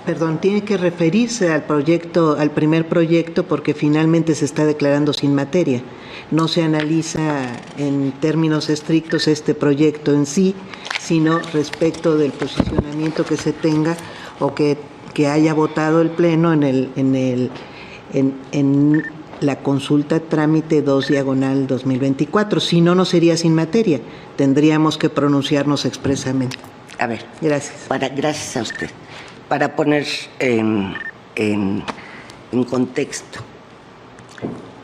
Perdón, tiene que referirse al proyecto, al primer proyecto, porque finalmente se está declarando sin materia. No se analiza en términos estrictos este proyecto en sí, sino respecto del posicionamiento que se tenga o que haya votado el Pleno en la consulta trámite 2/2024. Si no, no sería sin materia. Tendríamos que pronunciarnos expresamente. A ver. Gracias. Gracias a usted. Para poner en contexto,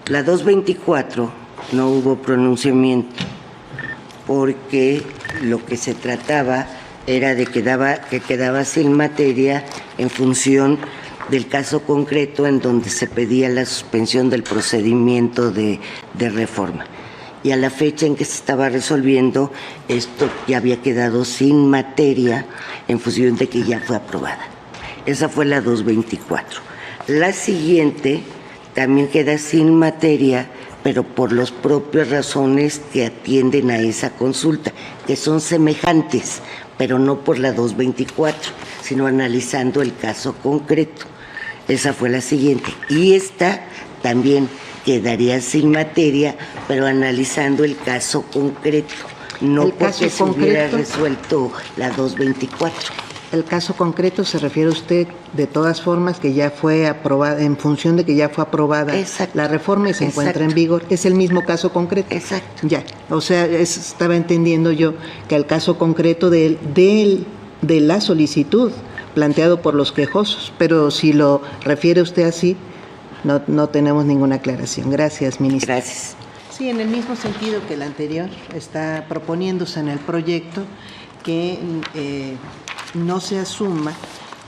la 224 no hubo pronunciamiento porque lo que se trataba era de que quedaba sin materia en función del caso concreto en donde se pedía la suspensión del procedimiento de reforma. Y a la fecha en que se estaba resolviendo, esto ya había quedado sin materia en función de que ya fue aprobada. Esa fue la 224. La siguiente también queda sin materia, pero por las propias razones que atienden a esa consulta, que son semejantes, pero no por la 224, sino analizando el caso concreto. Esa fue la siguiente. Y esta también quedaría sin materia, pero analizando el caso concreto, no porque se hubiera resuelto la 224. El caso concreto se refiere usted, de todas formas, que ya fue aprobada, en función de que ya fue aprobada la reforma y se encuentra en vigor. ¿Es el mismo caso concreto? Exacto. Ya, o sea, estaba entendiendo yo que el caso concreto de la solicitud planteado por los quejosos, pero si lo refiere usted así, no tenemos ninguna aclaración. Gracias, ministra. Gracias. Sí, en el mismo sentido que el anterior, está proponiéndose en el proyecto que no se asuma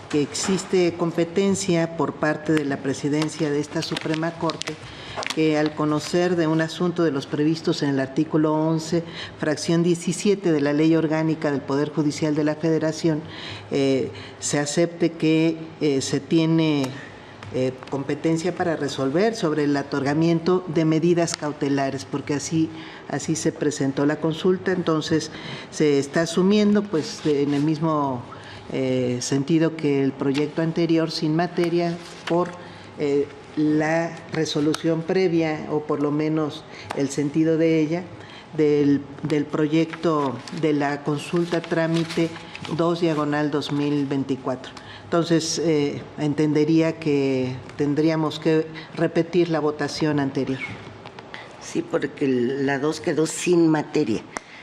que existe competencia por parte de la presidencia de esta Suprema Corte, que al conocer de un asunto de los previstos en el artículo 11, fracción 17 de la Ley Orgánica del Poder Judicial de la Federación, se acepte que se tiene competencia para resolver sobre el otorgamiento de medidas cautelares, porque así se presentó la consulta. Entonces se está asumiendo, pues, en el mismo sentido que el proyecto anterior, sin materia por la resolución previa, o por lo menos el sentido de ella, del proyecto de la consulta trámite 2/2024. Entonces, entendería que tendríamos que repetir la votación anterior. Sí, porque la 2 quedó sin materia.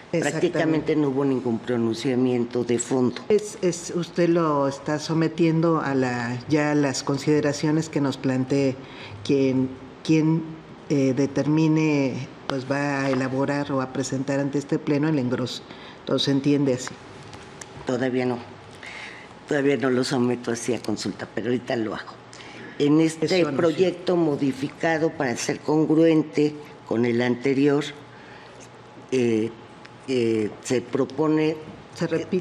Prácticamente no hubo ningún pronunciamiento de fondo. Usted lo está sometiendo a las consideraciones que nos plantee quien determine, pues va a elaborar o a presentar ante este Pleno el engroso. Entonces, ¿se entiende así? Todavía no lo someto así a consulta, pero ahorita lo hago. En este proyecto modificado para ser congruente con el anterior, se propone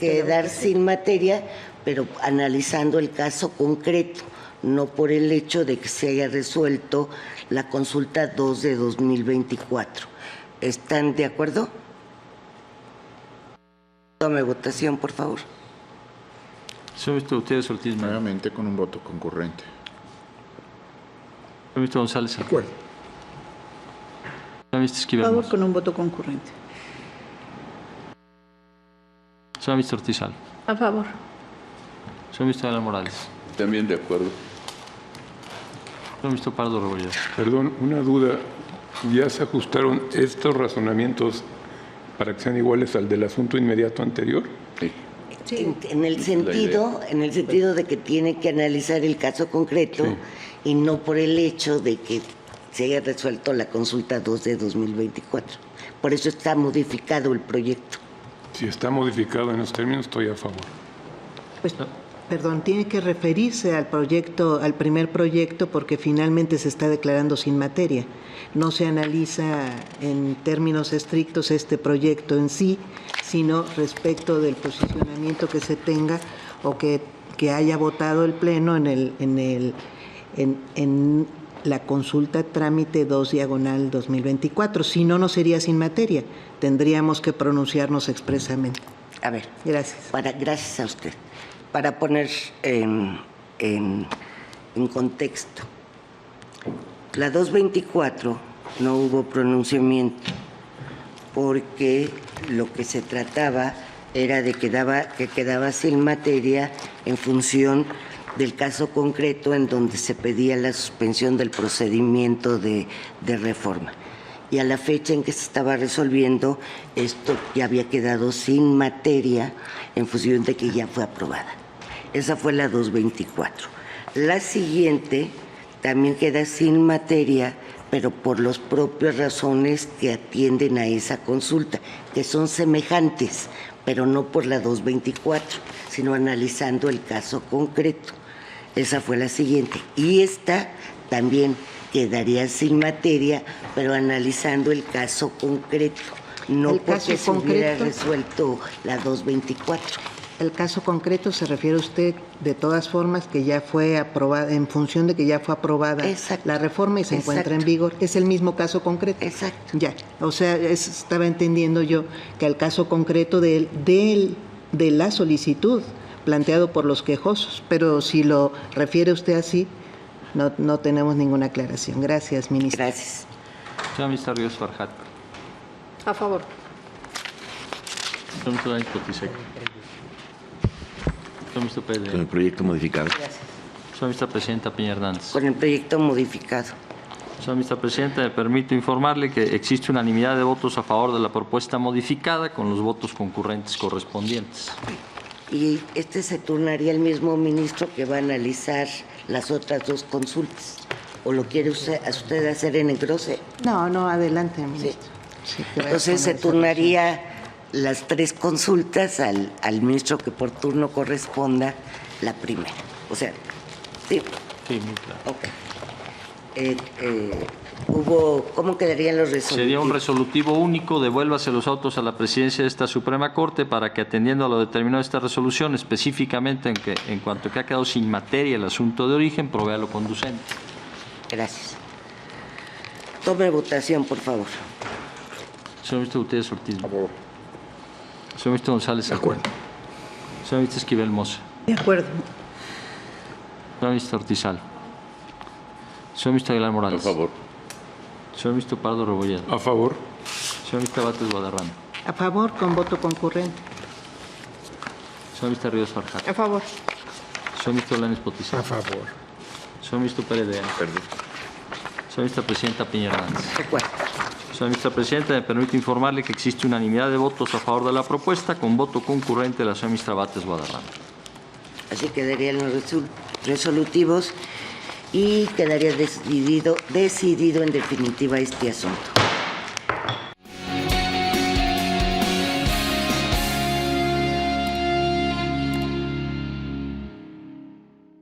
quedar sin materia, pero analizando el caso concreto, no por el hecho de que se haya resuelto la consulta 2/2024. ¿Están de acuerdo? Tome votación, por favor. Señor ministro Gutiérrez Ortiz. Nuevamente con un voto concurrente. Señor ministro González. De acuerdo. Señor ministro Esquivel. Por favor, con un voto concurrente. Señor ministro Ortizal. A favor. Señor ministro Alan Morales. También de acuerdo. Señor ministro Pardo Rebolledo. Perdón, una duda. ¿Ya se ajustaron estos razonamientos para que sean iguales al del asunto inmediato anterior? Sí. En el sentido de que tiene que analizar el caso concreto, sí, y no por el hecho de que se haya resuelto la consulta 2/2024. Por eso está modificado el proyecto. Si está modificado en los términos, estoy a favor. Pues, perdón, tiene que referirse al primer proyecto, porque finalmente se está declarando sin materia. No se analiza en términos estrictos este proyecto en sí, sino respecto del posicionamiento que se tenga o que haya votado el Pleno en la consulta trámite 2/2024. Si no, no sería sin materia. Tendríamos que pronunciarnos expresamente. A ver. Gracias. Gracias a usted. Para poner en en contexto. La 224 no hubo pronunciamiento porque lo que se trataba era de que quedaba sin materia en función del caso concreto en donde se pedía la suspensión del procedimiento de reforma. Y a la fecha en que se estaba resolviendo, esto ya había quedado sin materia en función de que ya fue aprobada. Esa fue la 224. La siguiente también queda sin materia, pero por las propias razones que atienden a esa consulta, que son semejantes, pero no por la 224, sino analizando el caso concreto. Esa fue la siguiente. Y esta también quedaría sin materia, pero analizando el caso concreto, no porque se hubiera resuelto la 224. El caso concreto se refiere usted, de todas formas, que ya fue aprobada, en función de que ya fue aprobada la reforma y se encuentra en vigor. Es el mismo caso concreto. Exacto. Ya, o sea, estaba entendiendo yo que el caso concreto de la solicitud planteado por los quejosos, pero si lo refiere usted así, no tenemos ninguna aclaración. Gracias, ministro. Gracias. Señor ministro Ríos Farjat. A favor. Señor ministro Lainez Potisek. Señor ministro Pérez. Con el proyecto modificado. Señora ministra presidenta Piña Hernández. Con el proyecto modificado. Señora ministra presidenta, me permito informarle que existe unanimidad de votos a favor de la propuesta modificada con los votos concurrentes correspondientes. Y se turnaría el mismo ministro que va a analizar las otras dos consultas. ¿O lo quiere usted hacer en engrose? No, adelante, ministro. Sí, Entonces se turnaría las tres consultas al ministro que por turno corresponda la primera. O sea, sí. Sí, muy claro. Ok. ¿Cómo quedarían los resolutivos? Sería un resolutivo único, devuélvase los autos a la presidencia de esta Suprema Corte para que, atendiendo a lo determinado de esta resolución, específicamente en cuanto que ha quedado sin materia el asunto de origen, provea lo conducente. Gracias. Tome votación, por favor. Señor ministro Gutiérrez Ortiz. A favor. Señor ministro González Acuerdo. Señor ministro Esquivel Moza. De acuerdo. Señor ministro Ortizal. Señor ministro Aguilar Morales. A favor. Señor ministro Pardo Rebolledo. A favor. Señor ministro Bates Guadarrama. A favor, con voto concurrente. Señor ministro Ríos Farjat. A favor. Señor ministro Lainez Potisek. A favor. Señor ministro Pérez de Anda. Perdón. Señora ministra presidenta Piña Hernández. De acuerdo. Señora ministra presidenta, me permite informarle que existe unanimidad de votos a favor de la propuesta con voto concurrente de la señora ministra Bates Guadarrama. Así quedarían los resolutivos y quedaría decidido en definitiva este asunto.